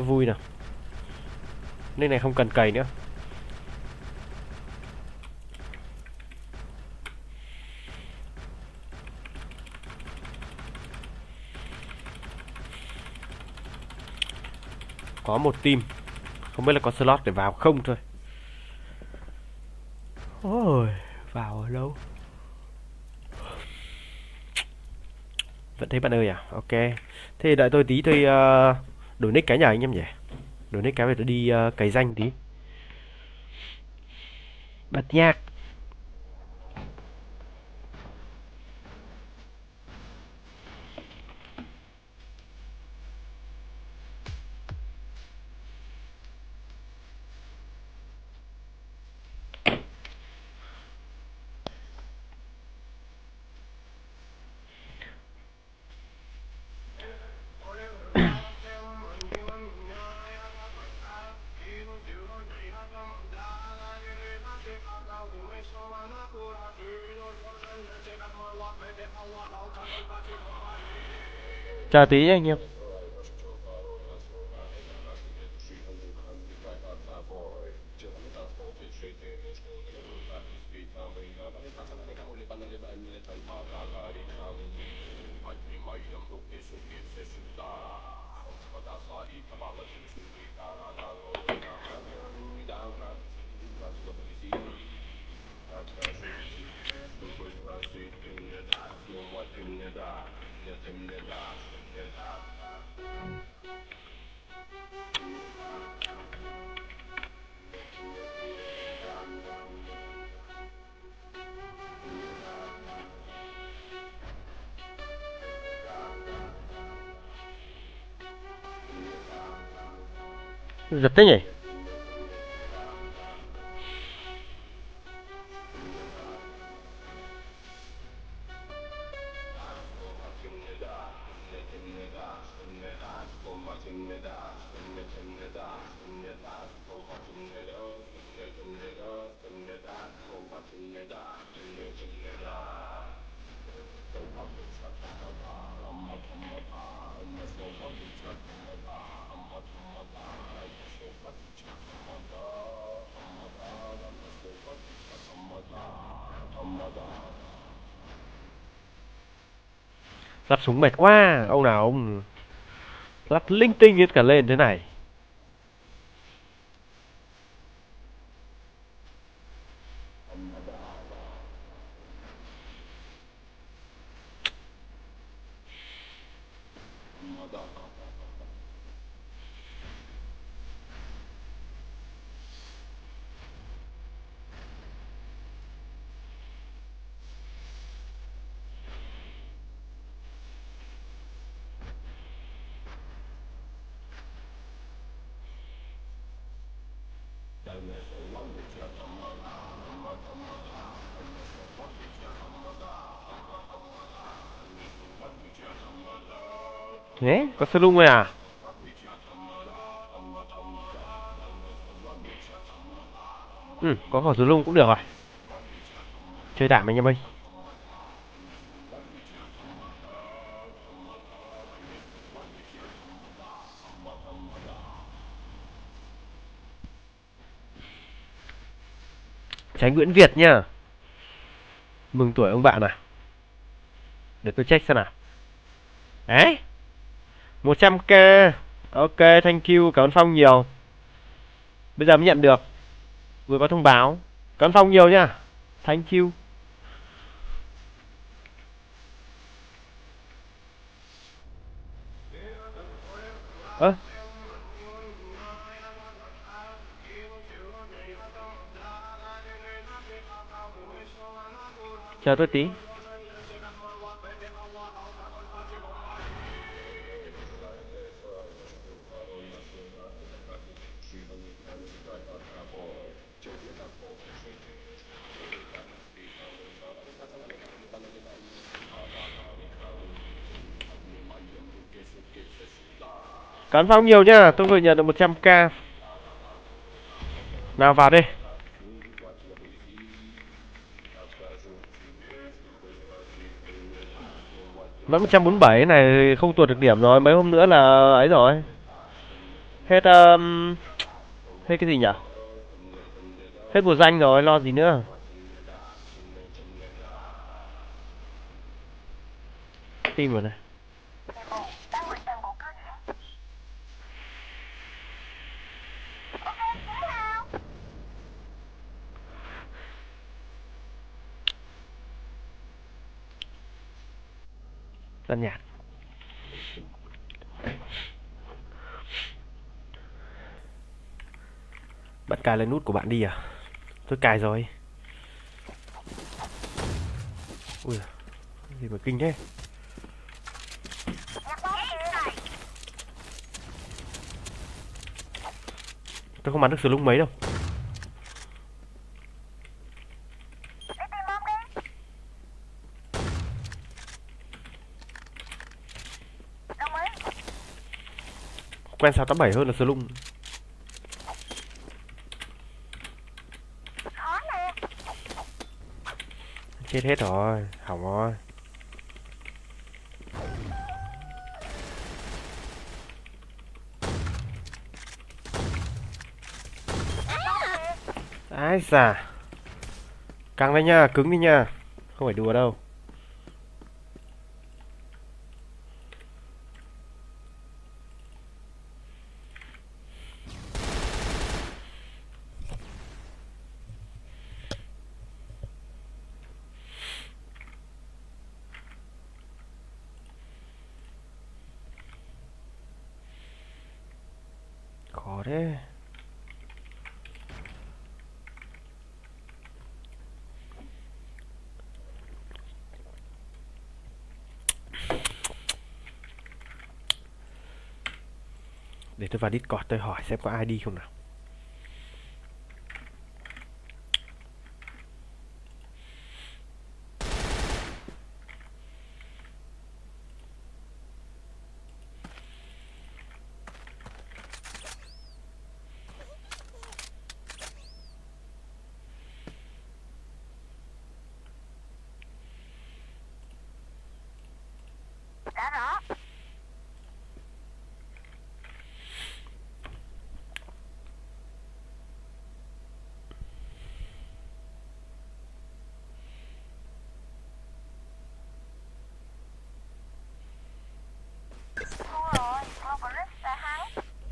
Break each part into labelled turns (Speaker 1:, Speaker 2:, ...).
Speaker 1: vui nào. Nơi này không cần cày nữa. Có một team, không biết là có slot để vào không thôi. Ôi, vào ở đâu? Vẫn thấy bạn ơi à? Ok. Thế đợi tôi tí, tôi đổi nick cái nhà anh em nhỉ? Đổi nick cái về tôi đi cày danh tí. Bật nhạc. Chờ tí nhé anh em. Giật thế nhỉ? Lắp súng mệt quá, ông nào ông lắp linh tinh hết cả lên thế này. Thế, có sơ lung rồi à? Ừ, có khẩu sơ lung cũng được rồi. Chơi đạm anh em ơi. Trái Nguyễn Việt nhá. Mừng tuổi ông bạn à. Để tôi check xem nào. Đấy, 100k. Ok, thank you, cảm ơn Phong nhiều. Bây giờ mới nhận được. Vừa có thông báo. Cảm ơn Phong nhiều nhá. Thank you. Ơ, chờ tôi tí. Cảm ơn Phong nhiều nhá, tôi vừa nhận được 100k. Nào vào đi. Vẫn 147 này không tuột được điểm rồi, mấy hôm nữa là ấy rồi. Hết hết cái gì nhỉ? Hết mùa danh rồi, lo gì nữa? Tìm rồi này. Rất nhạt. Bạn cài lên nút của bạn đi à? Tôi cài rồi. Ui, gì mà kinh thế. Tôi không bắn được slung mấy đâu. Quen 687 hơn là slung. Chết hết rồi, hỏng rồi. Ái da. Căng đấy nha, cứng đi nha. Không phải đùa đâu. Khó thế. Để tôi vào Discord tôi hỏi xem có ai đi không nào.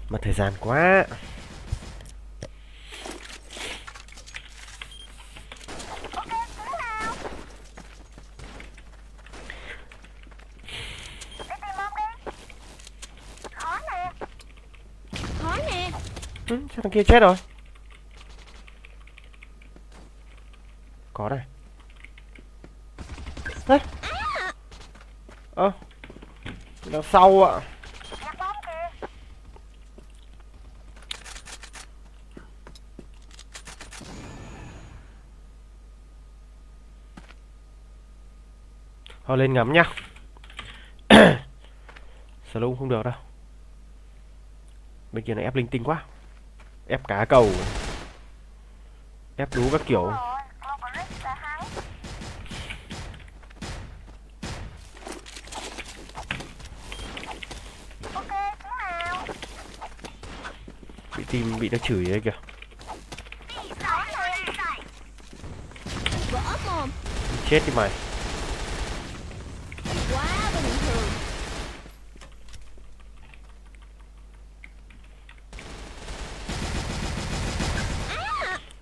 Speaker 1: Mất thời gian quá. Sao thằng kia chết rồi? Có đây. Đấy. Đằng sau ạ. Thôi lên ngắm nhá. Slow không được đâu. Bên kia này ép linh tinh quá. Ép cá cầu. Ép đú các kiểu. Bị team bị nó chửi đấy kìa. Chết đi mày.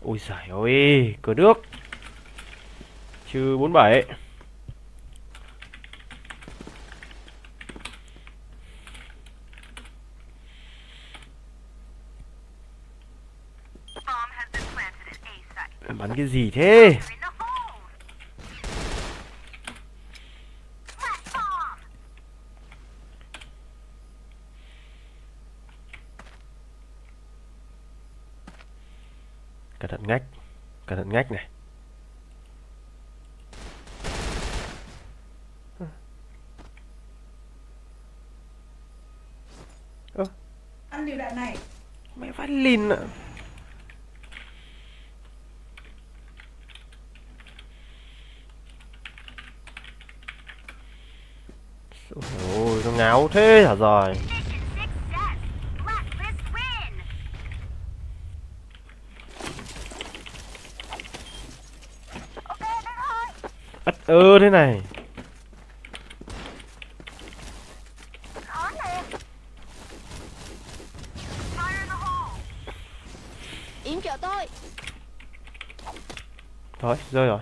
Speaker 1: Ôi giời ơi, cửa nước. Trừ 47. Bắn cái gì thế? Cẩn thận ngách. Cẩn thận ngách này.
Speaker 2: Ăn liều đạn này.
Speaker 1: Mẹ phát lìn ạ. Ôi nó ngáo thế hả rồi. Thế này.
Speaker 3: Yểm trợ tôi.
Speaker 1: Thôi, rơi rồi.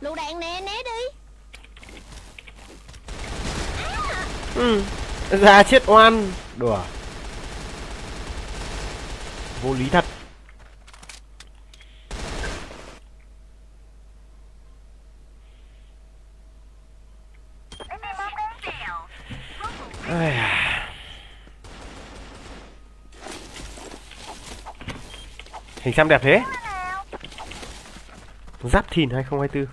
Speaker 3: Lựu đạn nè, né đi.
Speaker 1: Ra chết oan. Đùa. Vô lý thật. Ai à. Hình xăm đẹp thế. Giáp Thìn 2024.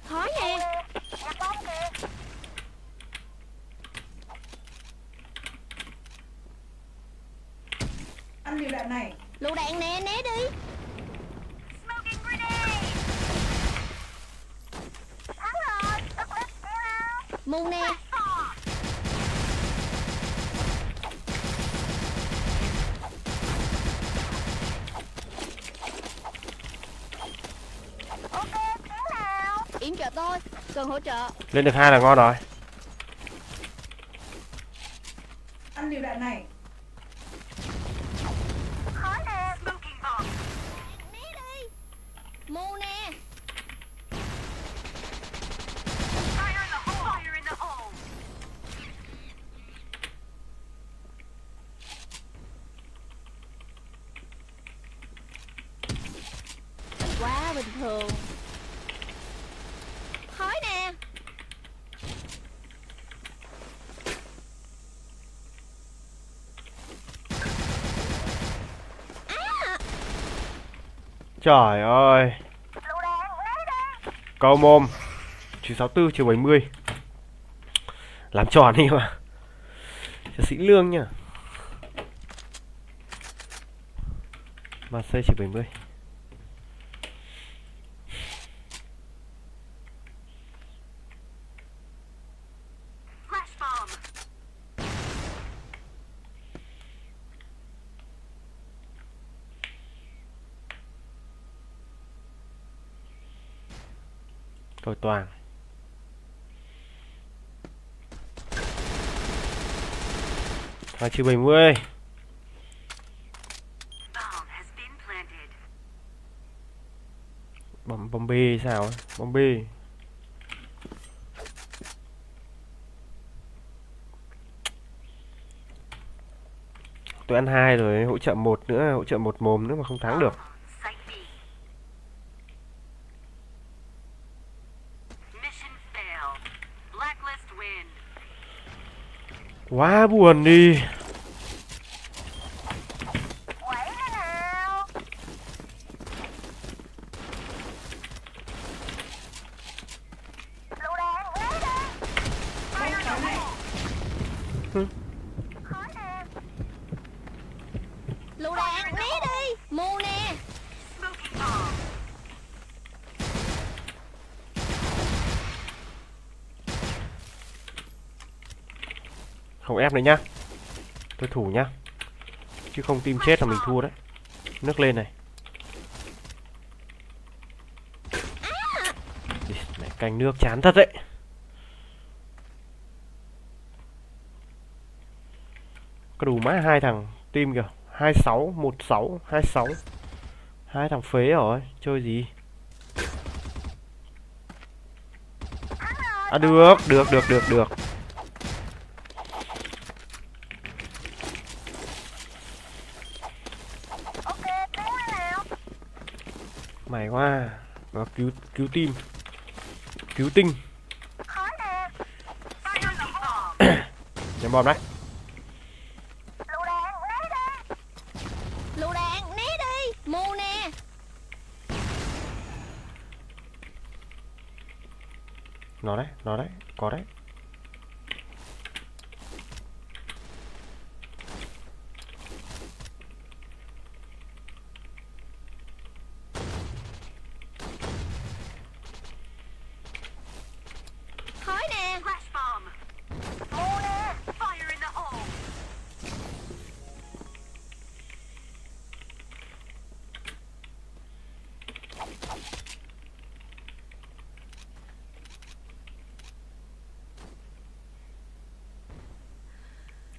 Speaker 3: Thói nè.
Speaker 2: Ăn lựu đạn này.
Speaker 3: Lựu đạn nè, né đi. Mù nè. Yểm trợ tôi, cần hỗ trợ.
Speaker 1: Lên được 2 là ngon rồi.
Speaker 2: Ăn lựu đạn này.
Speaker 3: Né đi. Mù nè. Quá bình thường. Khói nè.
Speaker 1: Trời ơi. Câu mồm. Trừ 64 trừ 70. Làm tròn đi mà. Cho sĩ lương nhá. Mà xây trừ 70. Cầu toàn. Và trừ 70. Bom B sao ấy? Bom B. Tôi ăn 2 rồi, hỗ trợ 1 nữa, hỗ trợ 1 mồm nữa mà không thắng được. Quá buồn đi.
Speaker 3: Lựu đạn, né đi. Mù nè.
Speaker 1: Không ép nữa nhá. Tôi thủ nhá. Chứ không team chết là mình thua đấy. Nước lên này. Này canh nước chán thật đấy. Có đủ mãi 2 thằng team kìa. 26, 16, 26. 2 thằng phế rồi, chơi gì? À được. Mày quá. Nó cứu team. Cứu tinh. Nhắm bom đấy.
Speaker 3: Lựu đạn, né đi. Mù nè.
Speaker 1: Nó đấy, có đấy.
Speaker 3: Thoi nè.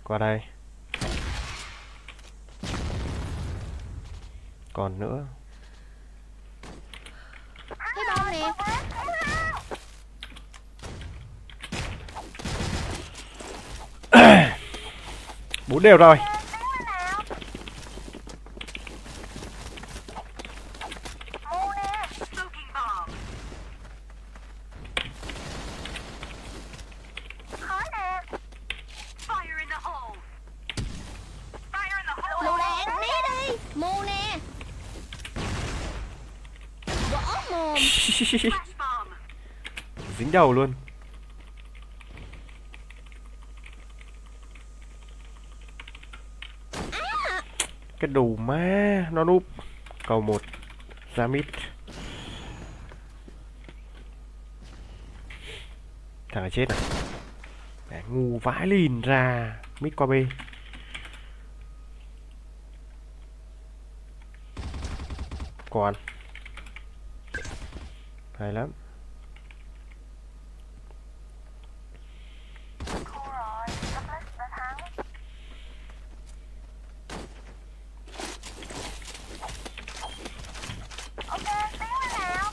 Speaker 1: Qua đây. Còn nữa.
Speaker 3: Thấy bom nè.
Speaker 1: Bốn đều rồi.
Speaker 3: Lựu đạn, né đi. Mù nè. Gõ mồm.
Speaker 1: Dính đầu luôn. Cái đồ ma nó núp. Cầu 1 ra mid. Thằng này chết này. Mẹ ngu vãi lìn ra. Mid qua B. Còn hay lắm.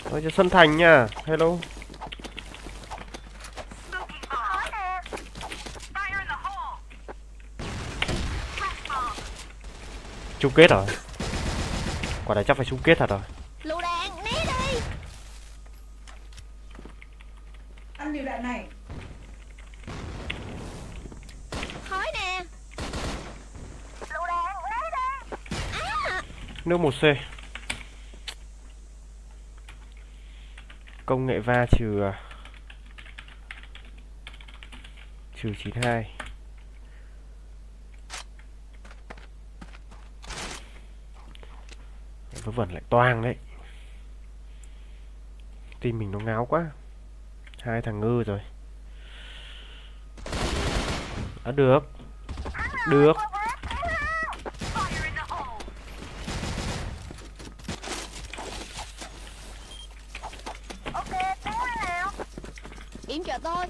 Speaker 1: Thôi cho Xuân Thành nha. Hello. Chung kết rồi. Quả này chắc phải chung kết thật rồi.
Speaker 3: Lựu đạn, né đi.
Speaker 2: Ăn lựu đạn này.
Speaker 3: Thoi nè. Lựu đạn, né đi.
Speaker 1: Nước 1C. Công nghệ va trừ 92. Vớ vẩn lại toang đấy. Team mình nó ngáo quá. Hai thằng ngư rồi. Được. Được.
Speaker 3: Im chờ tôi.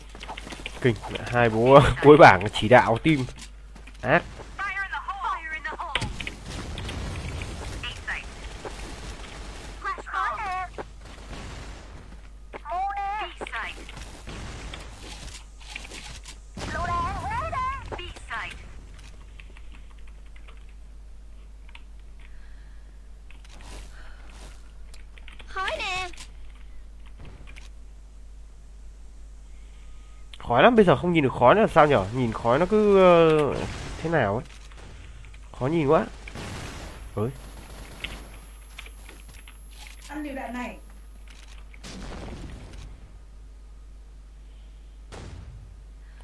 Speaker 1: Kinh. Hai bố cuối bảng chỉ đạo team. Ác.
Speaker 3: Thoi nè.
Speaker 1: Khói lắm, bây giờ không nhìn được khói nữa là sao nhở? Nhìn khói nó cứ thế nào ấy. Khó nhìn quá. Ơi.
Speaker 2: Ăn lựu đạn này.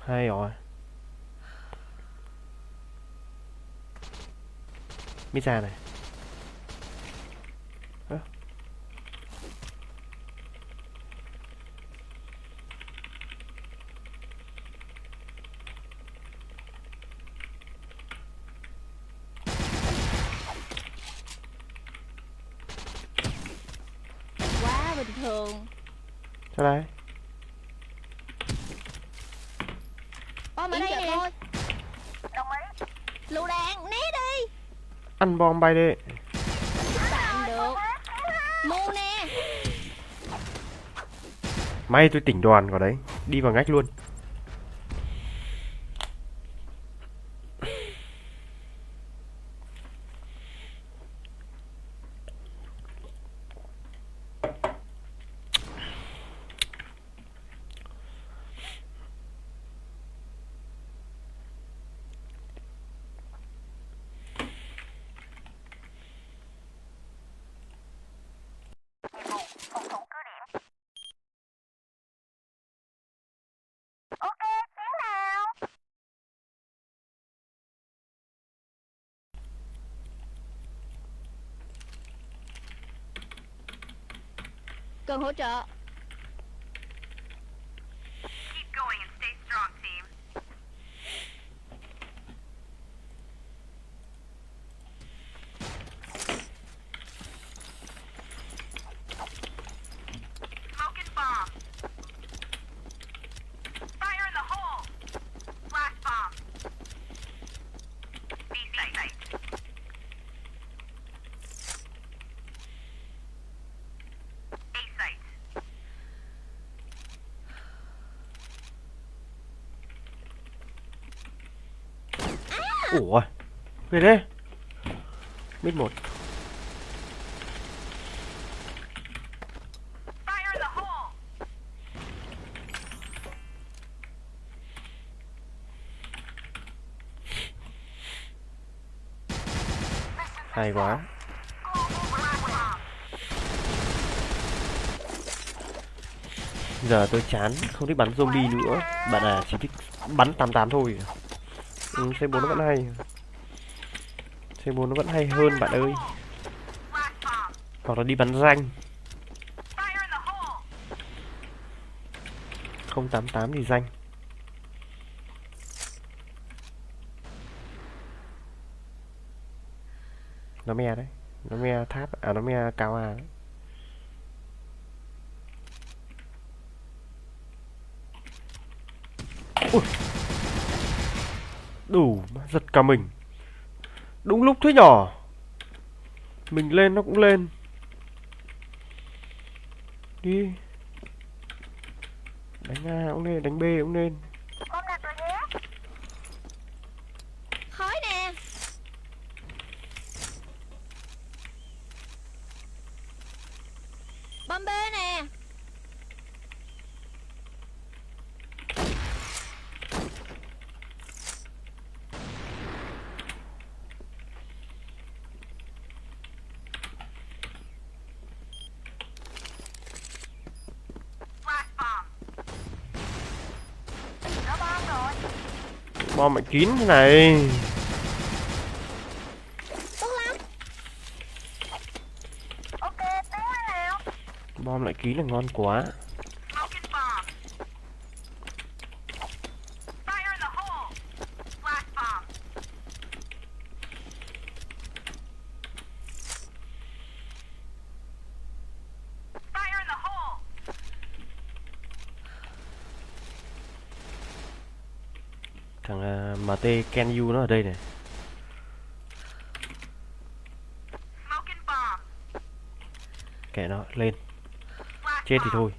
Speaker 1: Hay rồi. Mít ra này. Ơ.
Speaker 3: Quá bình thường.
Speaker 1: Sao đây?
Speaker 3: Bom ở đây nè. Đồng ý. Lựu đạn, né đi.
Speaker 1: Ăn bom bay đi.
Speaker 3: Tạm được. Mù nè.
Speaker 1: May tôi tỉnh đoàn vào đấy. Đi vào ngách luôn.
Speaker 3: cần hỗ trợ.
Speaker 4: Keep going and stay strong, team. Smoking bomb. Fire in the hole. Blast bomb. B site. A site.
Speaker 1: Ủa, về đây. Mid một.
Speaker 4: Fire in the hole.
Speaker 1: Hay quá. Giờ tôi chán, không thích bắn zombie nữa. Bạn à, chỉ thích bắn 88 thôi. C4 nó vẫn hay. C4 nó vẫn hay hơn bạn ơi.
Speaker 4: Blast bomb.
Speaker 1: Hoặc là đi bắn danh.
Speaker 4: Fire in the hole.
Speaker 1: 088 thì danh. Nó me đấy. Nó me tháp. À, nó me cao à đấy. Ui. Đủ, giật cả mình. Đúng lúc thế nhỏ. Mình lên nó cũng lên. Đi. Đánh A cũng nên, đánh B cũng nên.
Speaker 4: Bom đặt rồi nhé.
Speaker 3: Khói nè. Bom B nè.
Speaker 4: Blast bomb. Có bom rồi.
Speaker 1: Bom lại kín thế này.
Speaker 3: Tốt lắm.
Speaker 4: Ok, tiến lên nào.
Speaker 1: Bom lại kín là ngon quá.
Speaker 4: Smoking bomb. Fire in the hole. Blast bomb. Fire in the hole.
Speaker 1: Thằng MT Can You nó ở đây này.
Speaker 4: Smoking bomb.
Speaker 1: Kệ nó, lên.
Speaker 4: Blast
Speaker 1: Chết thì
Speaker 4: bomb.
Speaker 1: thôi.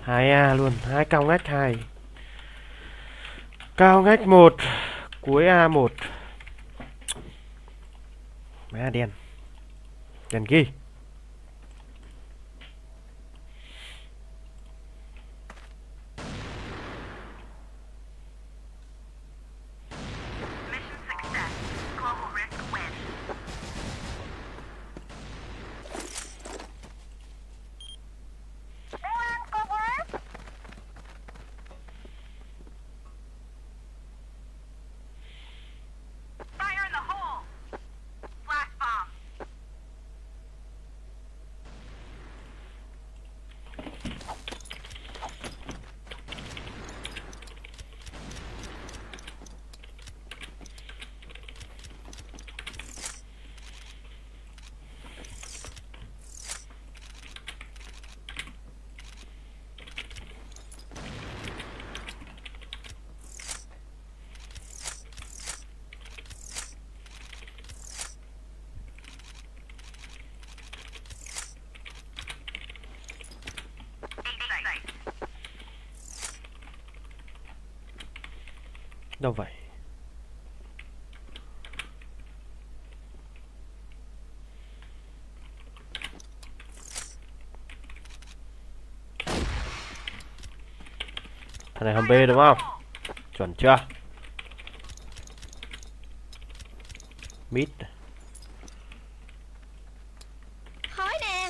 Speaker 1: 2A luôn, 2 cao ngách 2. Cao ngách 1, cuối A1. Má đen. Đen ghi.
Speaker 4: Mission success. Global risk win. Fire in the hole. Blast bomb. A site.
Speaker 1: Đâu vậy? Thằng này hầm B đúng không? Chuẩn chưa? Mid.
Speaker 3: Khói nè.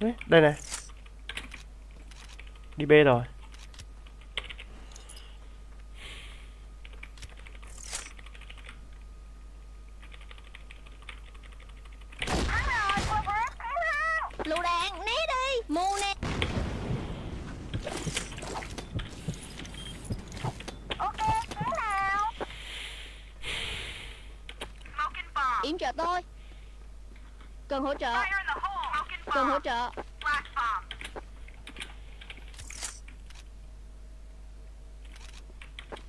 Speaker 1: Đấy, đây này. Đi B rồi.
Speaker 3: Lựu đạn, né đi. Mu nè. Ok, thế nào?
Speaker 4: Smoking bomb.
Speaker 3: Yểm trợ tôi. Cần hỗ trợ.
Speaker 4: Fire in the hole. Smoking
Speaker 3: Cần hỗ
Speaker 4: bomb.
Speaker 3: trợ.
Speaker 4: Flash bomb.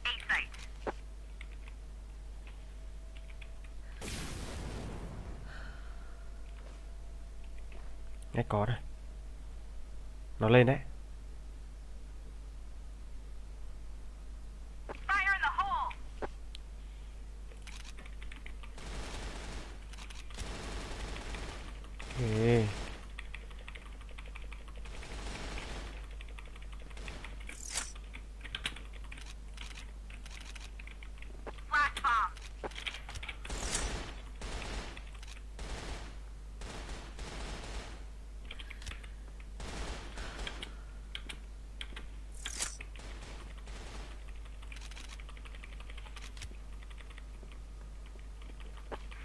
Speaker 4: A site.
Speaker 1: Nghe có đây. Nó lên đấy.
Speaker 4: Fire in the hole.
Speaker 1: Okay.
Speaker 4: Flash bomb.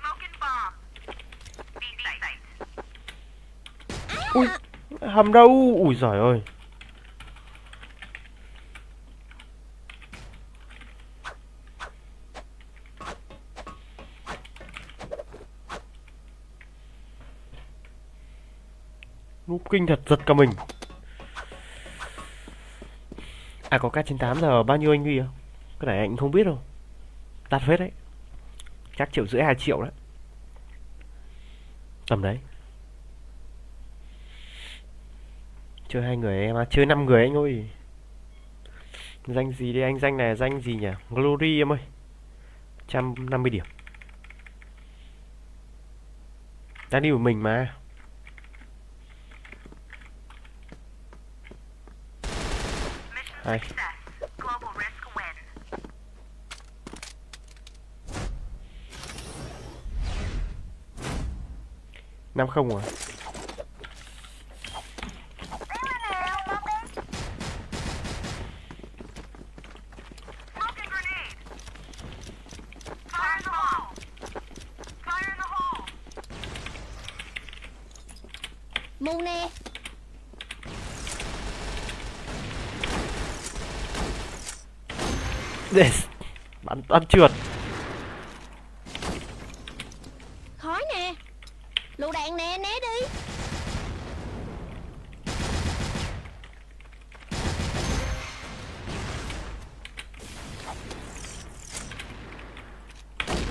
Speaker 4: Smoking bomb. B site.
Speaker 1: Ui, hầm đâu? Ui giời ơi. Núp kinh thật, giật cả mình. À có K98 giờ bao nhiêu anh Huy không? Cái này anh không biết đâu. Tạt phết đấy. Chắc 1,5 triệu 2 triệu đấy. Tầm đấy. Chơi 2 người em à, chơi 5 người anh ơi. Danh gì đây anh? Danh này danh gì nhỉ? Glory em ơi. 150 điểm. Đang đi một mình mà.
Speaker 4: Mission
Speaker 1: Hi.
Speaker 4: success. Global risk win.
Speaker 1: Năm không à?
Speaker 4: Smoking grenade. Fire in the hole. Fire in the hole.
Speaker 3: Mu nè.
Speaker 1: Yes. Bắn trượt.
Speaker 3: Khói nè. Lựu đạn nè, né đi.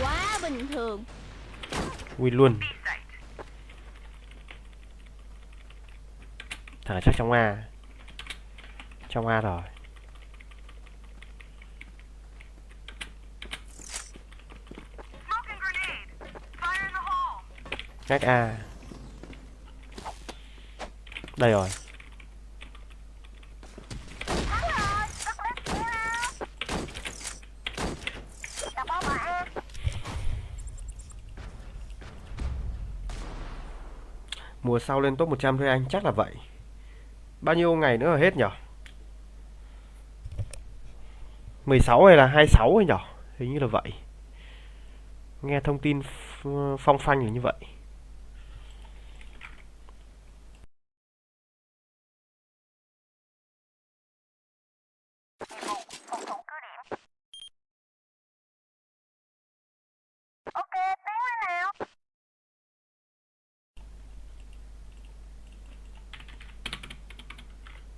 Speaker 3: Quá bình thường.
Speaker 1: Win luôn.
Speaker 4: B site.
Speaker 1: Thằng này chắc trong A. Trong A rồi.
Speaker 4: Smoking grenade. Fire in the hole.
Speaker 1: Ngách A. Đây rồi. Mùa sau lên top 100 thôi anh, chắc là vậy. Bao nhiêu ngày nữa là hết nhỉ? 16 hay là 26 ấy nhỉ? Hình như là vậy. Nghe thông tin phong phanh là như vậy.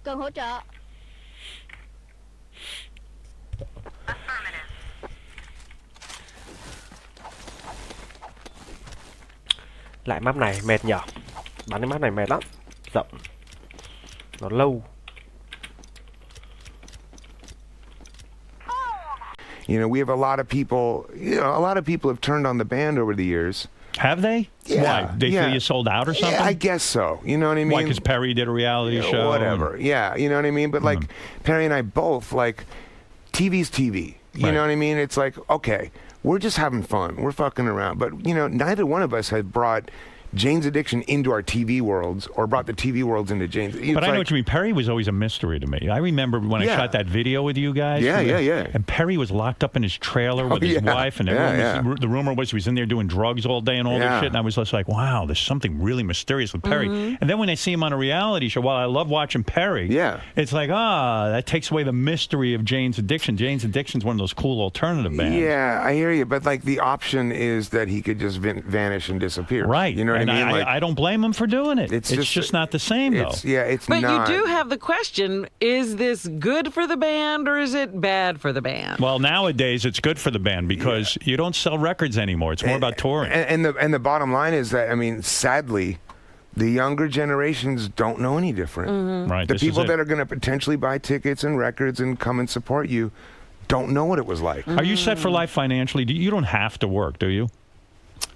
Speaker 3: Cần hỗ trợ.
Speaker 4: Affirmative.
Speaker 1: Lại map này mệt nhở. Bắn cái map này mệt lắm. Rộng. Nó lâu.
Speaker 5: You know, we have a lot of people. You know, a lot of people have turned on the band over the years.
Speaker 6: Have they?
Speaker 5: Yeah,
Speaker 6: Why? They
Speaker 5: yeah.
Speaker 6: feel you sold out or something?
Speaker 5: Yeah, I guess so. You know what I mean?
Speaker 6: Why? Because Perry did a reality
Speaker 5: Yeah,
Speaker 6: show.
Speaker 5: whatever. Yeah, you know what I mean. But like Perry and I both, like, TV's TV. You
Speaker 6: Right.
Speaker 5: know what I mean? It's like, okay, we're just having fun. We're fucking around. But you know, neither one of us had brought Jane's Addiction into our TV worlds or brought the TV worlds into Jane's.
Speaker 6: But I know what you mean. Perry was always a mystery to me. I remember when I
Speaker 5: Yeah.
Speaker 6: shot that video with you guys.
Speaker 5: Yeah.
Speaker 6: And Perry was locked up in his trailer with his wife, and the rumor was he was in there doing drugs all day and all this shit. And I was just like, wow, there's something really mysterious with Perry. And then when I see him on a reality show, while I love watching Perry, it's like, that takes away the mystery of Jane's Addiction. Jane's Addiction's one of those cool alternative bands.
Speaker 5: Yeah, I hear you, but like the option is that he could just vanish and disappear.
Speaker 6: Right.
Speaker 5: You know what I mean?
Speaker 6: I don't blame him for doing it. It's just not the same, though.
Speaker 5: It's
Speaker 7: But
Speaker 5: not.
Speaker 7: you do have the question, is this good for the band or is it bad for the band?
Speaker 6: Well, nowadays it's good for the band because you don't sell records anymore. It's more about touring.
Speaker 5: And the bottom line is that, I mean, sadly, the younger generations don't know any different.
Speaker 6: Right.
Speaker 5: The people that are going to potentially buy tickets and records and come and support you don't know what it was like.
Speaker 6: Are you set for life financially? You don't have to work, do you?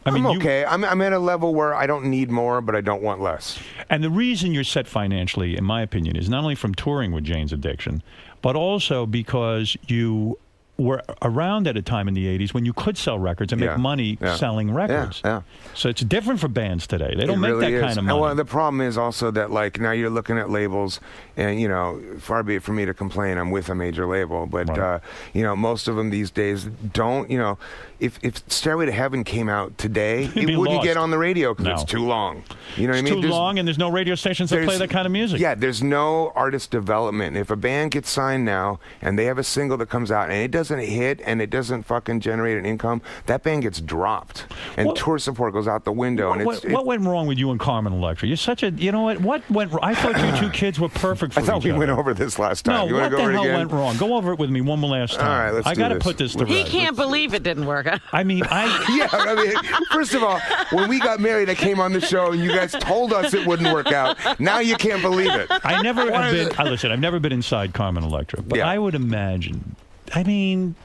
Speaker 5: I'm okay. I'm at a level where I don't need more, but I don't want less.
Speaker 6: And the reason you're set financially, in my opinion, is not only from touring with Jane's Addiction, but also because you were around at a time in the 80s when you could sell records and make money selling records.
Speaker 5: Yeah.
Speaker 6: So it's different for bands today. They don't
Speaker 5: It
Speaker 6: make
Speaker 5: really
Speaker 6: that
Speaker 5: is.
Speaker 6: kind of money.
Speaker 5: Well, the problem is also that, like, now you're looking at labels, and, you know, far be it for me to complain, I'm with a major label, but, you know, most of them these days don't, you know, if Stairway to Heaven came out today, it wouldn't
Speaker 6: lost.
Speaker 5: get on the radio because
Speaker 6: No.
Speaker 5: it's too long. You know what I mean?
Speaker 6: It's too long, and there's no radio stations that play that kind of music.
Speaker 5: Yeah, there's no artist development. If a band gets signed now and they have a single that comes out and it doesn't hit and it doesn't fucking generate an income, that band gets dropped and tour support goes out the window.
Speaker 6: What went wrong with you and Carmen Electra? You're such a, you know what went wrong? I thought you two kids were perfect for
Speaker 5: I thought
Speaker 6: each
Speaker 5: we
Speaker 6: other.
Speaker 5: went over this last time.
Speaker 6: No,
Speaker 5: You wanna
Speaker 6: what
Speaker 5: go
Speaker 6: the
Speaker 5: over it
Speaker 6: hell
Speaker 5: again?
Speaker 6: went wrong? Go over it with me one more last time.
Speaker 5: All right, let's
Speaker 6: I
Speaker 5: do
Speaker 6: got to
Speaker 5: this.
Speaker 6: put this to
Speaker 7: He
Speaker 6: rest.
Speaker 7: can't believe it didn't work.
Speaker 6: I mean,
Speaker 5: Yeah, I mean, first of all, when we got married, I came on the show and you guys told us it wouldn't work out. Now you can't believe it.
Speaker 6: I never have been. Listen, I've never been inside Carmen Electra, but I would imagine. I mean,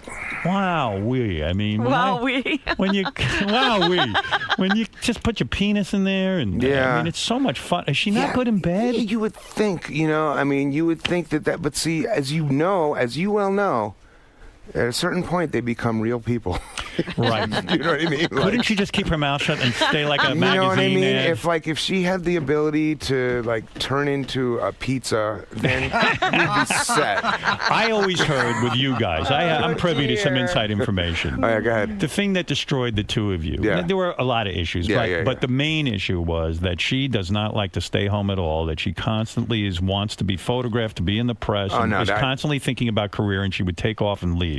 Speaker 6: I mean, when you just put your penis in there, and I mean, it's so much fun. Is she not good in bed?
Speaker 5: You would think, you know, I mean, you would think that, but see, as you well know, at a certain point, they become real people.
Speaker 6: Right.
Speaker 5: You know what I mean?
Speaker 6: Couldn't she just keep her mouth shut and stay like a magazine?
Speaker 5: You know what I mean?
Speaker 6: ad?
Speaker 5: If she had the ability to turn into a pizza, then we'd be set.
Speaker 6: I always heard with you guys, I'm privy to some inside information.
Speaker 5: Oh, yeah, go ahead.
Speaker 6: The thing that destroyed the two of you, there were a lot of issues, but the main issue was that she does not like to stay home at all, that she constantly wants to be photographed, to be in the press, and was constantly thinking about career, and she would take off and leave.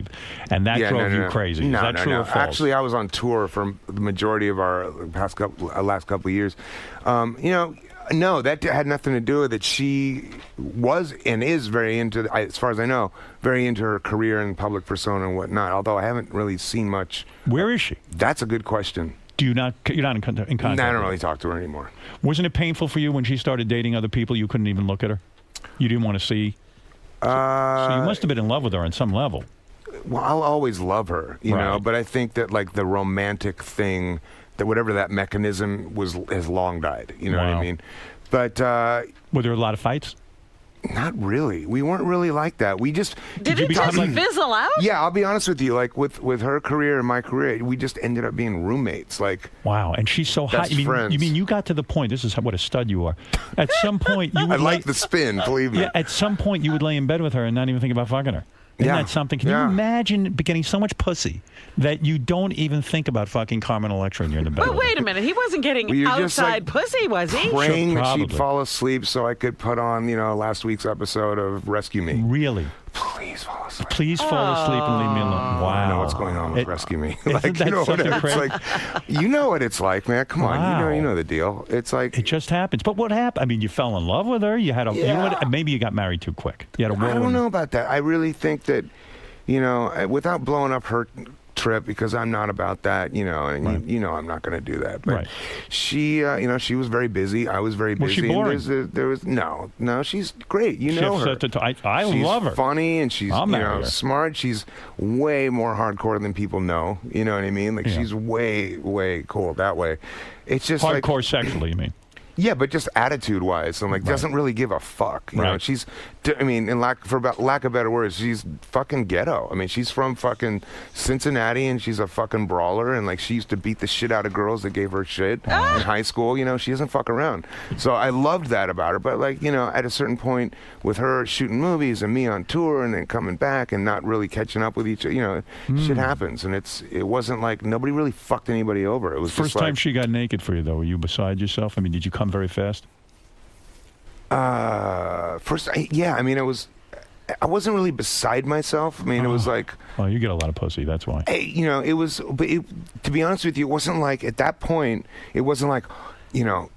Speaker 6: And that drove you crazy. Is that true or false?
Speaker 5: Actually, I was on tour for the majority of our last couple of years. You know, no, that had nothing to do with it. She was and is very into, as far as I know, very into her career and public persona and whatnot, although I haven't really seen much.
Speaker 6: Where is she?
Speaker 5: That's a good question.
Speaker 6: You're not in contact?
Speaker 5: No, I don't really talk to her anymore.
Speaker 6: Wasn't it painful for you when she started dating other people? You couldn't even look at her? You didn't want to see? So you must have been in love with her on some level.
Speaker 5: Well, I'll always love her, you know, but I think that, like, the romantic thing, that whatever that mechanism was, has long died. You know what I mean? But
Speaker 6: were there a lot of fights?
Speaker 5: Not really. We weren't really like that. We just
Speaker 7: Did it just fizzle out?
Speaker 5: Yeah, I'll be honest with you. Like with her career and my career, we just ended up being roommates. Like,
Speaker 6: wow, and she's so hot. You mean you got to the point? This is what a stud you are. At some point, you would
Speaker 5: I like the spin. Believe me.
Speaker 6: Yeah, at some point, you would lay in bed with her and not even think about fucking her. Isn't that something? Can you imagine getting so much pussy that you don't even think about fucking Carmen Electra and you're in the bed?
Speaker 7: But wait a minute, he wasn't getting outside pussy, was he?
Speaker 5: Praying that she'd fall asleep so I could put on, you know, last week's episode of Rescue Me.
Speaker 6: Really?
Speaker 5: Please fall asleep.
Speaker 6: Please fall asleep and leave me alone. Wow.
Speaker 5: I know what's going on with Rescue Me.
Speaker 6: Like,
Speaker 5: you know what
Speaker 6: something
Speaker 5: it's
Speaker 6: crazy?
Speaker 5: like. You know what it's like, man. Come on, you know the deal. It's like
Speaker 6: it just happens. But what happened? I mean, you fell in love with her. You had a. You know what, maybe you got married too quick. You had a
Speaker 5: I don't know about that. I really think that, you know, without blowing up her trip, because I'm not about that, you know, and you know I'm not going to do that. But she, you know, she was very busy. I was very busy.
Speaker 6: Was she boring?
Speaker 5: And there was no, she's great. You know her.
Speaker 6: I
Speaker 5: she's
Speaker 6: love her.
Speaker 5: Funny and she's smart. She's way more hardcore than people know. You know what I mean? Like she's way cool that way. It's just
Speaker 6: hardcore sexually, you mean?
Speaker 5: Yeah, but just attitude-wise, I'm like, doesn't really give a fuck. You know, she's I mean, lack of better words, she's fucking ghetto. I mean, she's from fucking Cincinnati, and she's a fucking brawler, and like she used to beat the shit out of girls that gave her shit in high school. You know, she doesn't fuck around. So I loved that about her. But like, you know, at a certain point, with her shooting movies and me on tour and then coming back and not really catching up with each other, you know, shit happens, and it wasn't like nobody really fucked anybody over. It was
Speaker 6: first
Speaker 5: just
Speaker 6: time
Speaker 5: like,
Speaker 6: she got naked for you, though. Were you beside yourself? I mean, did you come very fast?
Speaker 5: Yeah, I mean, I wasn't really beside myself. I mean, it was like...
Speaker 6: Oh, you get a lot of pussy, that's why.
Speaker 5: You know, it was... But to be honest with you, it wasn't like, at that point, it wasn't like, you know,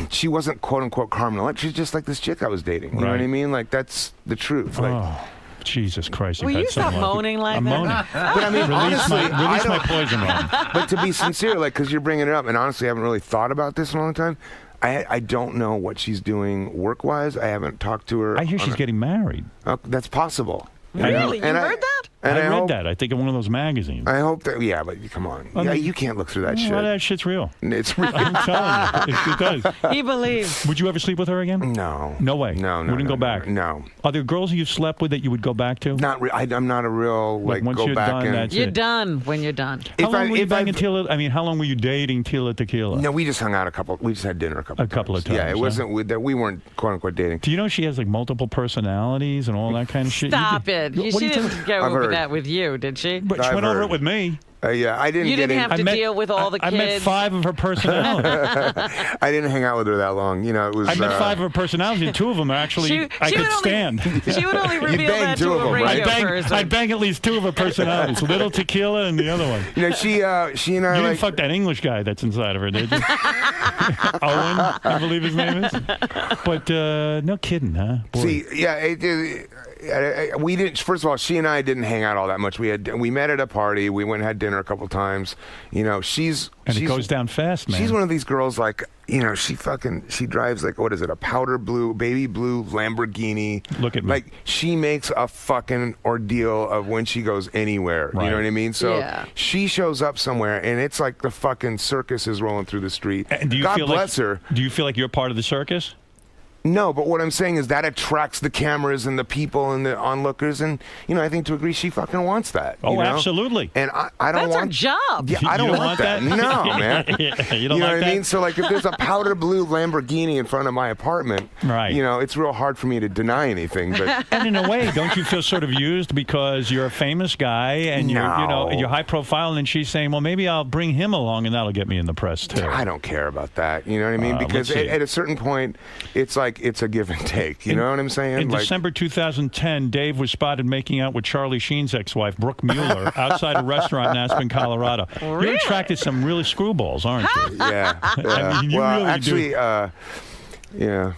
Speaker 5: she wasn't quote-unquote Carmen Electra. She's just like this chick I was dating. You know what I mean? Like, that's the truth. Like,
Speaker 6: Jesus Christ.
Speaker 7: Will you stop moaning like
Speaker 6: I'm
Speaker 7: that?
Speaker 6: moaning.
Speaker 5: But I mean, honestly,
Speaker 6: release my poison, Ron.
Speaker 5: But to be sincere, like, because you're bringing it up, and honestly, I haven't really thought about this in a long time. I don't know what she's doing work-wise. I haven't talked to her.
Speaker 6: I hear she's getting married.
Speaker 5: That's possible.
Speaker 7: Really? You heard that?
Speaker 5: And
Speaker 6: I read that. I think in one of those magazines.
Speaker 5: I hope that. Yeah, but come on. Yeah, you can't look through that shit.
Speaker 6: Well, that shit's real.
Speaker 5: It's real.
Speaker 6: I'm telling you, it does.
Speaker 7: He believes.
Speaker 6: Would you ever sleep with her again?
Speaker 5: No.
Speaker 6: No way.
Speaker 5: No.
Speaker 6: Wouldn't go back.
Speaker 5: No.
Speaker 6: Are there girls you slept with that you would go back to?
Speaker 5: Not. I'm not a real like
Speaker 6: once
Speaker 5: go
Speaker 6: you're
Speaker 5: back
Speaker 6: done,
Speaker 5: and.
Speaker 6: that's
Speaker 7: You're
Speaker 6: it.
Speaker 7: done when you're done.
Speaker 6: How long were you banging Tila? I mean, how long were you dating Tila Tequila?
Speaker 5: No, we just hung out we just had dinner a couple
Speaker 6: of times.
Speaker 5: Yeah, it wasn't. We weren't quote unquote dating.
Speaker 6: Do you know she has like multiple personalities and all that kind of shit?
Speaker 7: Stop it. She didn't go over that with you, did she?
Speaker 6: But she went over it with me.
Speaker 5: Yeah, I didn't.
Speaker 7: You didn't have to deal with all the kids.
Speaker 6: I met 5 of her personalities.
Speaker 5: I didn't hang out with her that long. You know, it was.
Speaker 6: I met 5 of her personalities, and 2 of them actually I could stand.
Speaker 7: She would only reveal that to a radio person.
Speaker 6: I'd bang at least 2 of her personalities, Little Tequila and the other one.
Speaker 5: You know, she and I.
Speaker 6: You didn't fuck that English guy that's inside of her, did you? Owen, I believe his name is. But no kidding, huh? Boy.
Speaker 5: See, yeah, we didn't. First of all, she and I didn't hang out all that much. We met at a party. We went and had dinner a couple times. You know,
Speaker 6: it goes down fast, man.
Speaker 5: She's one of these girls, like, you know, she drives like, what is it, a baby blue Lamborghini.
Speaker 6: Look at me.
Speaker 5: Like, she makes a fucking ordeal of when she goes anywhere.
Speaker 6: Right.
Speaker 5: You know what I mean? So
Speaker 7: yeah.
Speaker 5: She shows up somewhere, and it's like the fucking circus is rolling through the street.
Speaker 6: And
Speaker 5: God bless her.
Speaker 6: Do you feel like you're part of the circus?
Speaker 5: No, but what I'm saying is that attracts the cameras and the people and the onlookers, and you know, I think to agree, she fucking wants that.
Speaker 6: Oh,
Speaker 5: you know?
Speaker 6: Absolutely.
Speaker 5: And I don't
Speaker 7: want.
Speaker 5: want.
Speaker 7: That's her job.
Speaker 5: Yeah, I don't want that. No, man.
Speaker 6: You don't
Speaker 5: know
Speaker 6: like
Speaker 5: what
Speaker 6: that?
Speaker 5: I mean? So like, if there's a powder blue Lamborghini in front of my apartment,
Speaker 6: right?
Speaker 5: You know, it's real hard for me to deny anything. But
Speaker 6: and in a way, don't you feel sort of used because you're a famous guy and you're high profile, and then she's saying, well, maybe I'll bring him along and that'll get me in the press too.
Speaker 5: I don't care about that. You know what I mean? Because at a certain point, it's like it's a give and take. You know what I'm saying?
Speaker 6: In December 2010, Dave was spotted making out with Charlie Sheen's ex-wife, Brooke Mueller, outside a restaurant in Aspen, Colorado.
Speaker 7: Really?
Speaker 6: You attracted some really screwballs, aren't you?
Speaker 5: Yeah.
Speaker 6: I mean, you
Speaker 5: well,
Speaker 6: really
Speaker 5: actually,
Speaker 6: do.
Speaker 5: Yeah.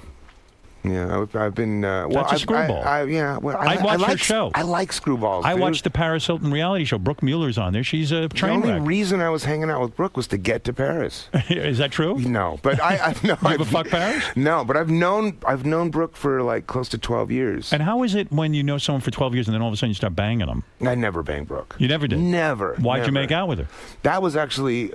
Speaker 5: Yeah, I've been.
Speaker 6: That's a screwball.
Speaker 5: I
Speaker 6: watch
Speaker 5: like
Speaker 6: your show.
Speaker 5: I like screwballs.
Speaker 6: I watched the Paris Hilton reality show. Brooke Mueller's on there. She's a train wreck.
Speaker 5: The only reason I was hanging out with Brooke was to get to Paris.
Speaker 6: Is that true?
Speaker 5: No, but I've known.
Speaker 6: You ever fuck Paris?
Speaker 5: No, but I've known Brooke for like close to 12 years.
Speaker 6: And how is it when you know someone for 12 years and then all of a sudden you start banging them?
Speaker 5: I never banged Brooke.
Speaker 6: You never did?
Speaker 5: Never.
Speaker 6: Why'd you make out with her?
Speaker 5: That was actually.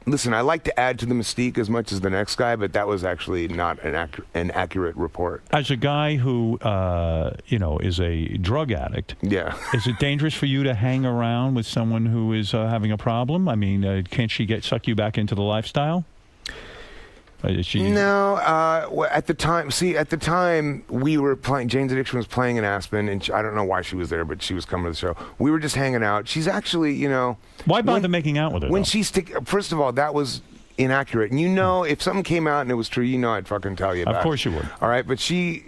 Speaker 5: Listen, I like to add to the mystique as much as the next guy, but that was actually not an accurate report.
Speaker 6: As a guy who, is a drug addict,
Speaker 5: yeah,
Speaker 6: is it dangerous for you to hang around with someone who is having a problem? I mean, can't she suck you back into the lifestyle?
Speaker 5: No, at the time we were playing. Jane's Addiction was playing in Aspen, and I don't know why she was there, but she was coming to the show. We were just hanging out. She's actually, you know,
Speaker 6: why bother making out with her?
Speaker 5: When first of all, that was inaccurate, and you know, if something came out and it was true, you know, I'd fucking tell you about it.
Speaker 6: Of course you would.
Speaker 5: All right, but she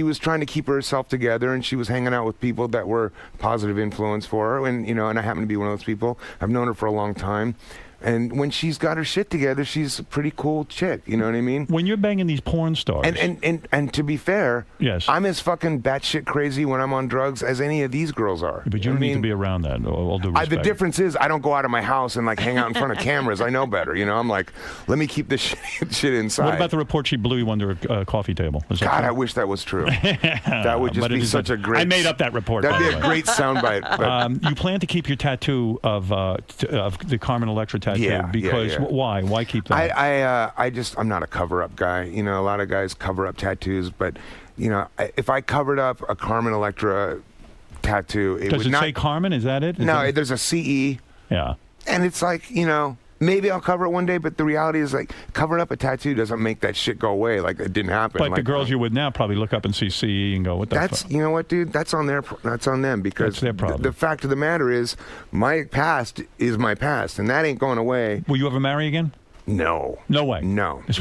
Speaker 5: was trying to keep herself together, and she was hanging out with people that were positive influence for her, and you know, and I happen to be one of those people. I've known her for a long time. And when she's got her shit together, she's a pretty cool chick. You know what I mean?
Speaker 6: When you're banging these porn stars.
Speaker 5: And to be fair,
Speaker 6: yes,
Speaker 5: I'm as fucking batshit crazy when I'm on drugs as any of these girls are.
Speaker 6: But you don't need to be around that. All due respect.
Speaker 5: The difference is I don't go out of my house and like hang out in front of cameras. I know better. You know, I'm like, let me keep this shit inside.
Speaker 6: What about the report she blew you under a coffee table? God,
Speaker 5: I wish that was true. That would just be such a great.
Speaker 6: I made up that report.
Speaker 5: That'd be a great soundbite.
Speaker 6: You plan to keep your tattoo of the Carmen Electra tattoo tattoo.
Speaker 5: Yeah,
Speaker 6: because
Speaker 5: yeah.
Speaker 6: why? Why keep that?
Speaker 5: I'm not a cover-up guy. You know, a lot of guys cover up tattoos, but you know, if I covered up a Carmen Electra tattoo,
Speaker 6: Does it say Carmen? Is that it?
Speaker 5: No, there's a CE.
Speaker 6: Yeah.
Speaker 5: And it's like, you know, maybe I'll cover it one day, but the reality is, like, covering up a tattoo doesn't make that shit go away. Like, it didn't happen.
Speaker 6: But
Speaker 5: like,
Speaker 6: the girls you're with now probably look up and see CE and go, what the fuck?
Speaker 5: You know what, dude? That's on them because
Speaker 6: That's their problem.
Speaker 5: The fact of the matter is, my past is my past, and that ain't going away.
Speaker 6: Will you ever marry again?
Speaker 5: No.
Speaker 6: No way.
Speaker 5: No.
Speaker 6: This was